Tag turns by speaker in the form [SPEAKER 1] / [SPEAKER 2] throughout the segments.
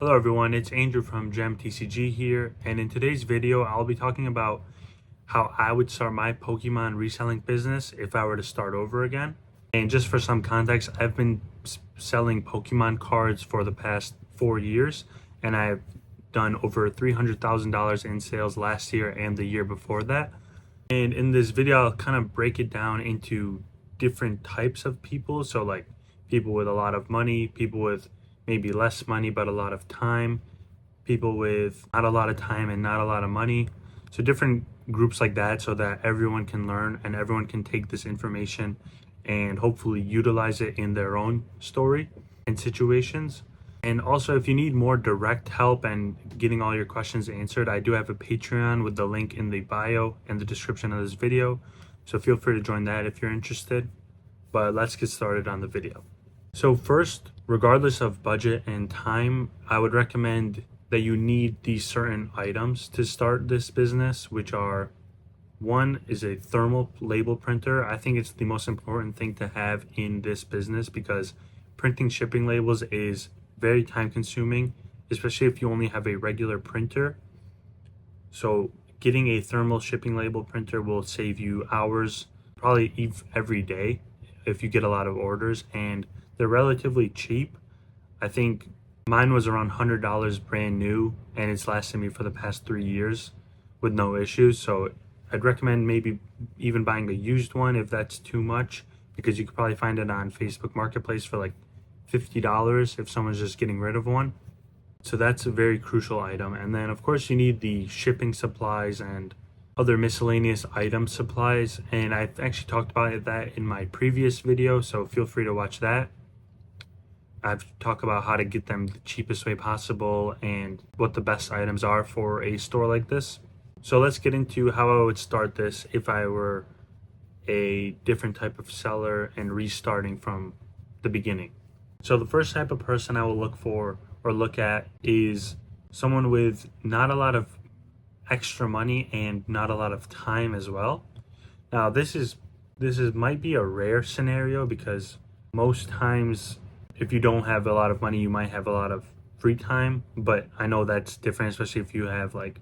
[SPEAKER 1] Hello everyone, it's Andrew from Gem TCG here, and in today's video I'll be talking about how I would start my Pokemon reselling business if I were to start over again. And just for some context, I've been selling Pokemon cards for the past 4 years, and I've done over $300,000 in sales last year and the year before that. And in this video I'll kind of break it down into different types of people, so like people with a lot of money, people with maybe less money but a lot of time, people with not a lot of time and not a lot of money. So different groups like that, so that everyone can learn and everyone can take this information and hopefully utilize it in their own story and situations. And also, if you need more direct help and getting all your questions answered, I do have a Patreon with the link in the bio and the description of this video. So feel free to join that if you're interested. But let's get started on the video. So first, regardless of budget and time, I would recommend that you need these certain items to start this business, which are: one is a thermal label printer. I think it's the most important thing to have in this business because printing shipping labels is very time consuming, especially if you only have a regular printer. So getting a thermal shipping label printer will save you hours, probably every day, if you get a lot of orders, and they're relatively cheap. I think mine was around $100 brand new, and it's lasted me for the past 3 years with no issues. So I'd recommend maybe even buying a used one if that's too much, because you could probably find it on Facebook Marketplace for like $50 if someone's just getting rid of one. So that's a very crucial item. And then of course you need the shipping supplies and other miscellaneous item supplies, and I've actually talked about that in my previous video, so feel free to watch that. I've talked about how to get them the cheapest way possible and what the best items are for a store like this. So let's get into how I would start this if I were a different type of seller and restarting from the beginning. So the first type of person I will look for or look at is someone with not a lot of extra money and not a lot of time as well. Now this is might be a rare scenario, because most times if you don't have a lot of money, you might have a lot of free time, but I know that's different, especially if you have like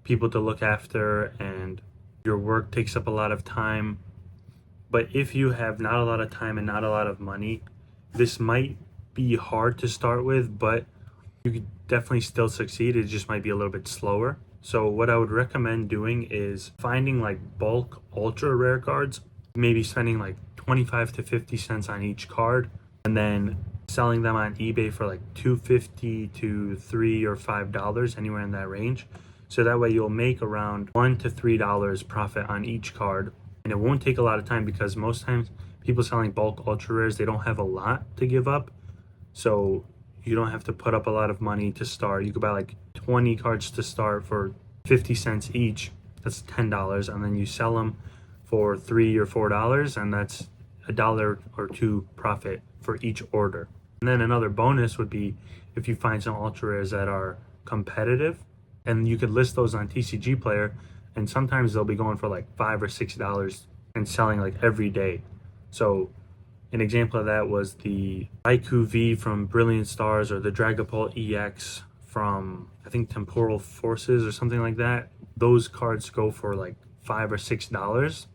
[SPEAKER 1] people to look after and your work takes up a lot of time. But if you have not a lot of time and not a lot of money, this might be hard to start with, but you could definitely still succeed. It just might be a little bit slower. So what I would recommend doing is finding like bulk ultra rare cards, maybe spending like 25 to 50 cents on each card, and then selling them on eBay for like $2.50 to $3 or $5, anywhere in that range. So that way you'll make around $1 to $3 profit on each card, and it won't take a lot of time, because most times people selling bulk ultra rares, they don't have a lot to give up. So you don't have to put up a lot of money to start. You could buy like 20 cards to start for 50 cents each. That's $10, and then you sell them for $3 or $4, and that's $1 or $2 profit for each order. And then another bonus would be if you find some ultra rares that are competitive, and you could list those on TCG Player, and sometimes they'll be going for like $5 or $6 and selling like every day. So an example of that was the Raikou V from Brilliant Stars, or the Dragapult EX from, I think, Temporal Forces or something like that. Those cards go for like $5 or $6.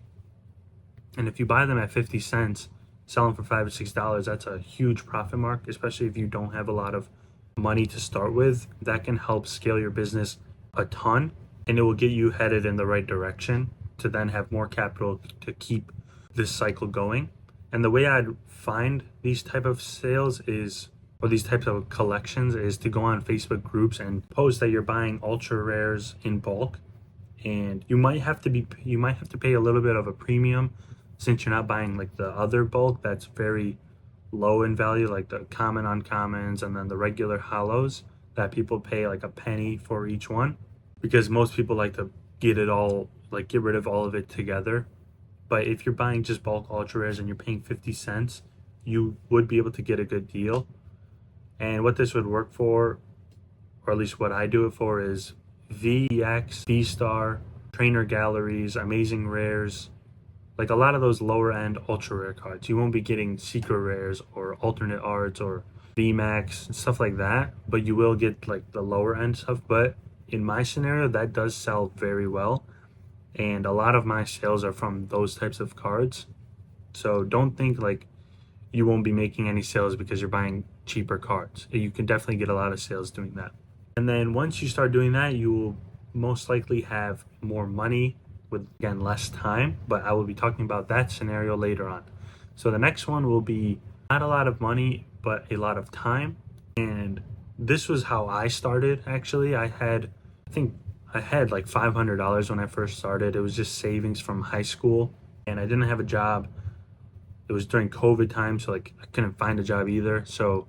[SPEAKER 1] And if you buy them at 50 cents, sell them for $5 or $6, that's a huge profit mark, especially if you don't have a lot of money to start with. That can help scale your business a ton, and it will get you headed in the right direction to then have more capital to keep this cycle going. And the way I'd find these type of sales is, or these types of collections, is to go on Facebook groups and post that you're buying ultra rares in bulk. And you might have to pay a little bit of a premium, since you're not buying like the other bulk that's very low in value, like the common uncommons and then the regular hollows that people pay like a penny for each one, because most people like to get rid of all of it together. But if you're buying just bulk ultra rares and you're paying 50 cents, you would be able to get a good deal. And what this would work for, or at least what I do it for, is VX, V-Star, Trainer Galleries, Amazing Rares, like a lot of those lower end ultra rare cards. You won't be getting secret rares or alternate arts or VMAX and stuff like that, but you will get like the lower end stuff. But in my scenario, that does sell very well, and a lot of my sales are from those types of cards. So don't think like you won't be making any sales because you're buying cheaper cards. You can definitely get a lot of sales doing that. And then once you start doing that, you will most likely have more money with, again, less time, but I will be talking about that scenario later on. So the next one will be not a lot of money, but a lot of time. And this was how I started, actually. I think I had like $500 when I first started. It was just savings from high school, and I didn't have a job. It was during COVID time, so like I couldn't find a job either. So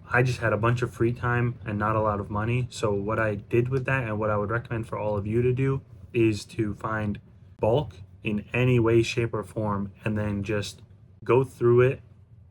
[SPEAKER 1] I just had a bunch of free time and not a lot of money. So what I did with that, and what I would recommend for all of you to do, is to find bulk in any way, shape, or form, and then just go through it,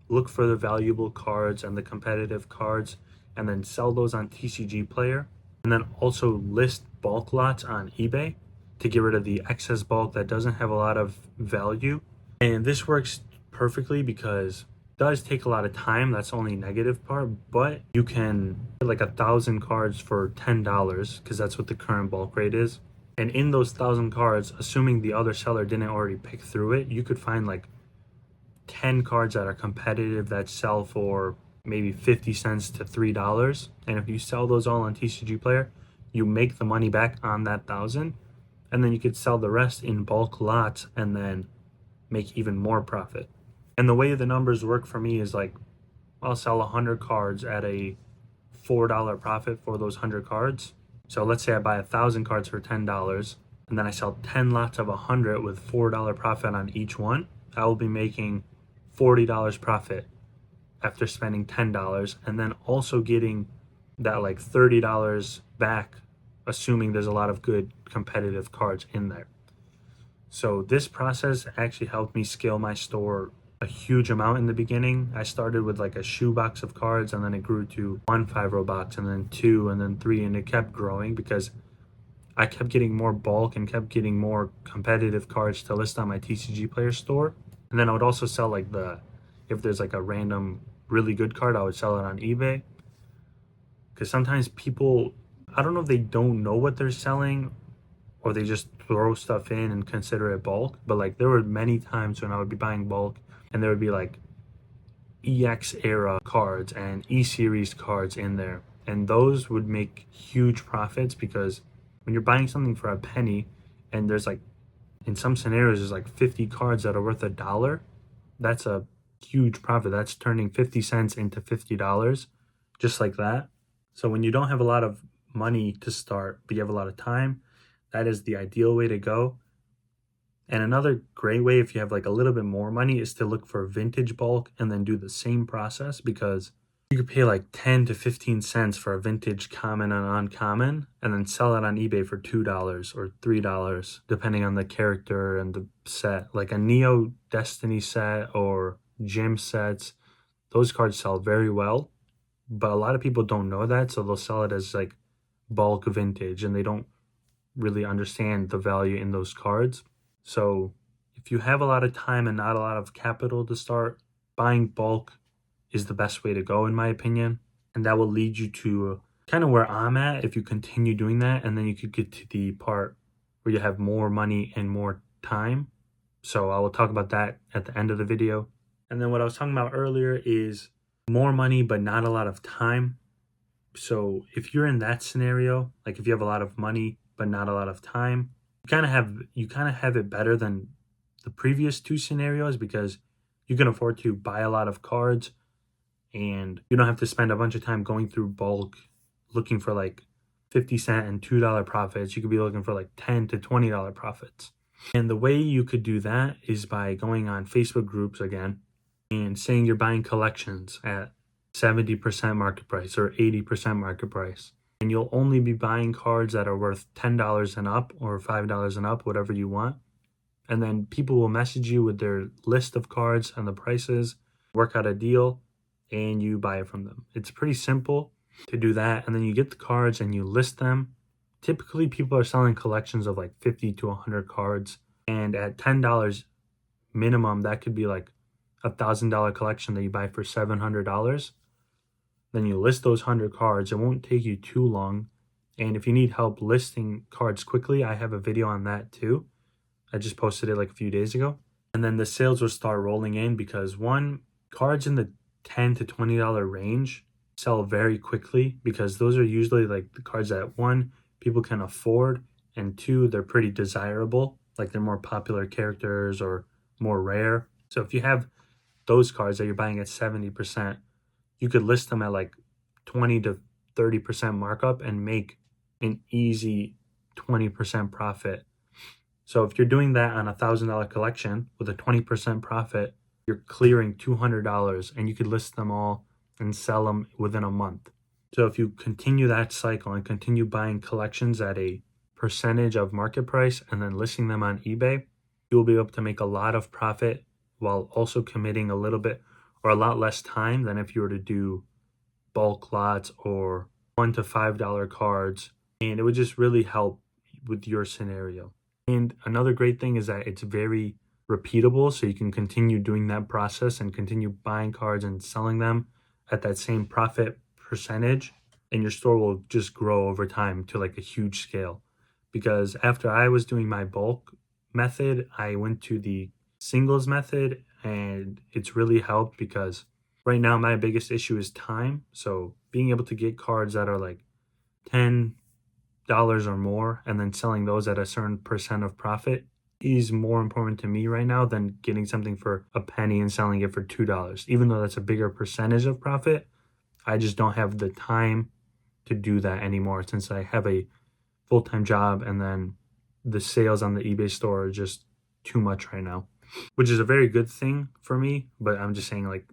[SPEAKER 1] look for the valuable cards and the competitive cards, and then sell those on TCG Player. And then also list bulk lots on eBay to get rid of the excess bulk that doesn't have a lot of value. And this works perfectly because it does take a lot of time. That's the only negative part, but you can get like 1,000 cards for $10 because that's what the current bulk rate is. And in those 1,000 cards, assuming the other seller didn't already pick through it, you could find like 10 cards that are competitive that sell for maybe 50 cents to $3. And if you sell those all on TCG Player, you make the money back on that 1,000, and then you could sell the rest in bulk lots and then make even more profit. And the way the numbers work for me is like, I'll sell 100 cards at a $4 profit for those 100 cards. So let's say I buy 1,000 cards for $10, and then I sell 10 lots of 100 with $4 profit on each one. I will be making $40 profit after spending $10, and then also getting that like $30 back, assuming there's a lot of good competitive cards in there. So this process actually helped me scale my store a huge amount in the beginning. I started with like a shoebox of cards, and then it grew to 1 5-row box, and then 2, and then 3, and it kept growing because I kept getting more bulk and kept getting more competitive cards to list on my TCG Player store. And then I would also sell like if there's like a random really good card, I would sell it on eBay. Because sometimes people, I don't know if they don't know what they're selling or they just throw stuff in and consider it bulk. But like there were many times when I would be buying bulk and there would be like EX era cards and E series cards in there. And those would make huge profits because when you're buying something for a penny and there's like, in some scenarios, there's like 50 cards that are worth $1, that's a huge profit. That's turning 50 cents into $50, just like that. So when you don't have a lot of money to start, but you have a lot of time, that is the ideal way to go. And another great way, if you have like a little bit more money, is to look for vintage bulk and then do the same process, because you could pay like 10 to 15 cents for a vintage common and uncommon and then sell it on eBay for $2 or $3, depending on the character and the set. Like a Neo Destiny set or gym sets, those cards sell very well, but a lot of people don't know that, so they'll sell it as like bulk vintage and they don't really understand the value in those cards. So if you have a lot of time and not a lot of capital to start, buying bulk is the best way to go, in my opinion. And that will lead you to kind of where I'm at if you continue doing that. And then you could get to the part where you have more money and more time. So I will talk about that at the end of the video. And then what I was talking about earlier is more money, but not a lot of time. So if you're in that scenario, like if you have a lot of money, but not a lot of time, you kind of have it better than the previous two scenarios, because you can afford to buy a lot of cards and you don't have to spend a bunch of time going through bulk looking for like 50 cent and $2 profits. You could be looking for like $10 to $20 profits. And the way you could do that is by going on Facebook groups again and saying you're buying collections at 70% market price or 80% market price. And you'll only be buying cards that are worth $10 and up or $5 and up, whatever you want. And then people will message you with their list of cards and the prices, work out a deal, and you buy it from them. It's pretty simple to do that. And then you get the cards and you list them. Typically, people are selling collections of like 50 to 100 cards. And at $10 minimum, that could be like $1,000 collection that you buy for $700. Then you list those 100 cards. It won't take you too long. And if you need help listing cards quickly, I have a video on that too. I just posted it like a few days ago. And then the sales will start rolling in because one, cards in the $10 to $20 range sell very quickly because those are usually like the cards that one, people can afford, and two, they're pretty desirable. Like they're more popular characters or more rare. So if you have those cards that you're buying at 70%, you could list them at like 20 to 30% markup and make an easy 20% profit. So if you're doing that on $1,000 collection with a 20% profit, you're clearing $200 and you could list them all and sell them within a month. So if you continue that cycle and continue buying collections at a percentage of market price and then listing them on eBay, you'll be able to make a lot of profit while also committing a little bit or a lot less time than if you were to do bulk lots or $1 to $5 cards. And it would just really help with your scenario. And another great thing is that it's very repeatable, so you can continue doing that process and continue buying cards and selling them at that same profit percentage, and your store will just grow over time to like a huge scale. Because after I was doing my bulk method, I went to the singles method, and it's really helped because right now my biggest issue is time. So being able to get cards that are like $10 or more and then selling those at a certain percent of profit is more important to me right now than getting something for a penny and selling it for $2. Even though that's a bigger percentage of profit, I just don't have the time to do that anymore since I have a full-time job, and then the sales on the eBay store are just too much right now, which is a very good thing for me. But I'm just saying, like,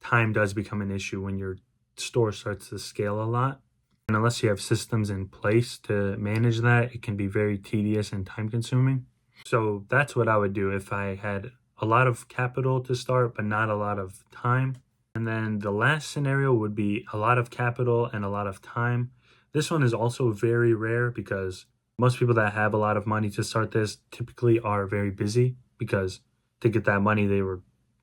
[SPEAKER 1] time does become an issue when your store starts to scale a lot. And unless you have systems in place to manage that, it can be very tedious and time consuming. So that's what I would do if I had a lot of capital to start, but not a lot of time. And then the last scenario would be a lot of capital and a lot of time. This one is also very rare because most people that have a lot of money to start this typically are very busy, because to get that money,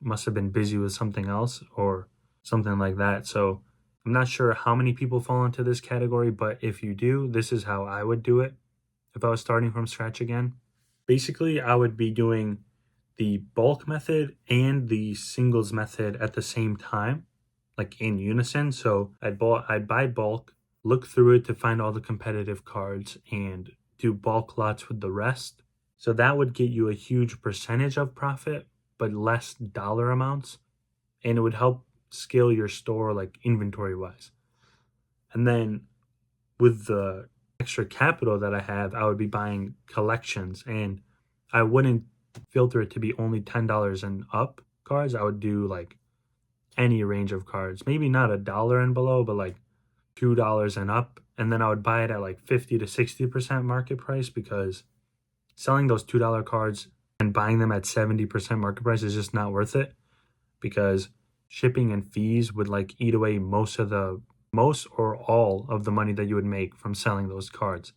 [SPEAKER 1] must have been busy with something else or something like that. So I'm not sure how many people fall into this category, but if you do, this is how I would do it if I was starting from scratch again. Basically, I would be doing the bulk method and the singles method at the same time, like in unison. So I'd buy bulk, look through it to find all the competitive cards, and do bulk lots with the rest. So that would get you a huge percentage of profit, but less dollar amounts, and it would help scale your store like inventory wise. And then with the extra capital that I have, I would be buying collections, and I wouldn't filter it to be only $10 and up cards. I would do like any range of cards, maybe not $1 and below, but like $2 and up. And then I would buy it at like 50 to 60% market price, because selling those $2 cards and buying them at 70% market price is just not worth it, because shipping and fees would like eat away most or all of the money that you would make from selling those cards.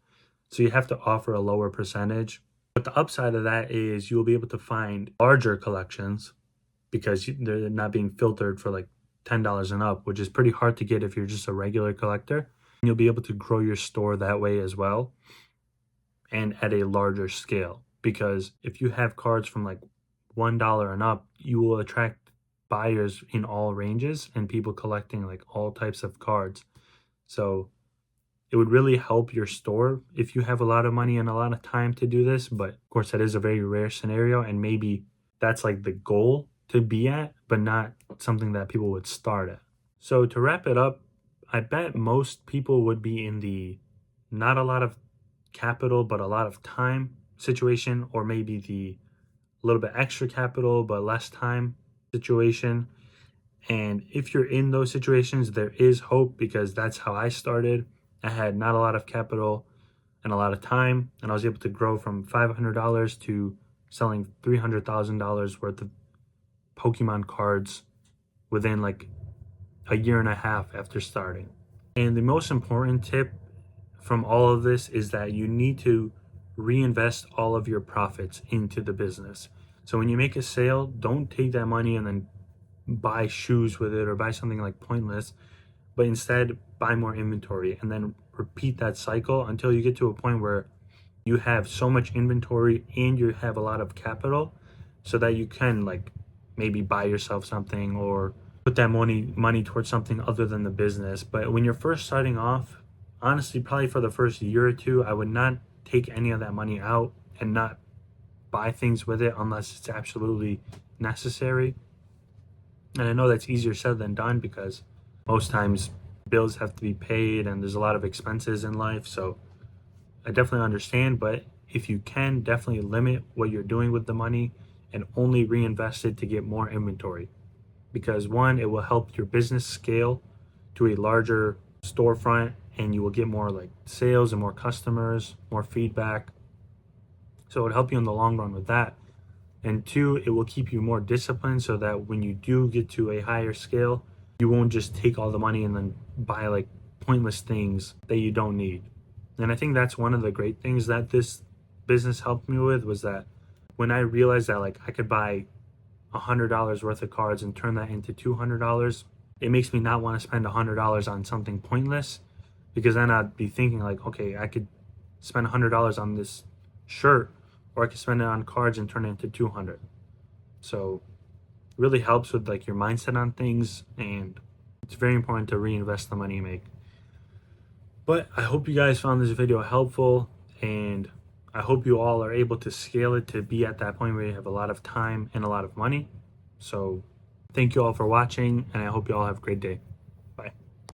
[SPEAKER 1] So you have to offer a lower percentage. But the upside of that is you'll be able to find larger collections because they're not being filtered for like $10 and up, which is pretty hard to get if you're just a regular collector. And you'll be able to grow your store that way as well, and at a larger scale. Because if you have cards from like $1 and up, you will attract buyers in all ranges and people collecting like all types of cards. So it would really help your store if you have a lot of money and a lot of time to do this. But of course, that is a very rare scenario, and maybe that's like the goal to be at, but not something that people would start at. So to wrap it up, I bet most people would be in the not a lot of capital but a lot of time situation, or maybe the little bit extra capital but less time situation. And if you're in those situations, there is hope, because that's how I started. I had not a lot of capital and a lot of time, and I was able to grow from $500 to selling $300,000 worth of Pokemon cards within like a year and a half after starting. And the most important tip from all of this is that you need to reinvest all of your profits into the business. So when you make a sale, don't take that money and then buy shoes with it or buy something like pointless. but instead buy more inventory and then repeat that cycle until you get to a point where you have so much inventory and you have a lot of capital so that you can like maybe buy yourself something or put that money towards something other than the business. But when you're first starting off, honestly, probably for the first year or two, I would not take any of that money out and not buy things with it unless it's absolutely necessary. And I know that's easier said than done because most times bills have to be paid and there's a lot of expenses in life. So I definitely understand, but if you can, definitely limit what you're doing with the money and only reinvest it to get more inventory. Because one, it will help your business scale to a larger storefront and you will get more like sales and more customers, more feedback. So it will help you in the long run with that. And two, it will keep you more disciplined so that when you do get to a higher scale, you won't just take all the money and then buy like pointless things that you don't need. And I think that's one of the great things that this business helped me with was that when I realized that like I could buy $100 worth of cards and turn that into $200, it makes me not want to spend $100 on something pointless, because then I'd be thinking like, okay, I could spend $100 on this shirt, or I could spend it on cards and turn it into 200. So it really helps with like your mindset on things, and it's very important to reinvest the money you make. But I hope you guys found this video helpful, and I hope you all are able to scale it to be at that point where you have a lot of time and a lot of money. So thank you all for watching, and I hope you all have a great day.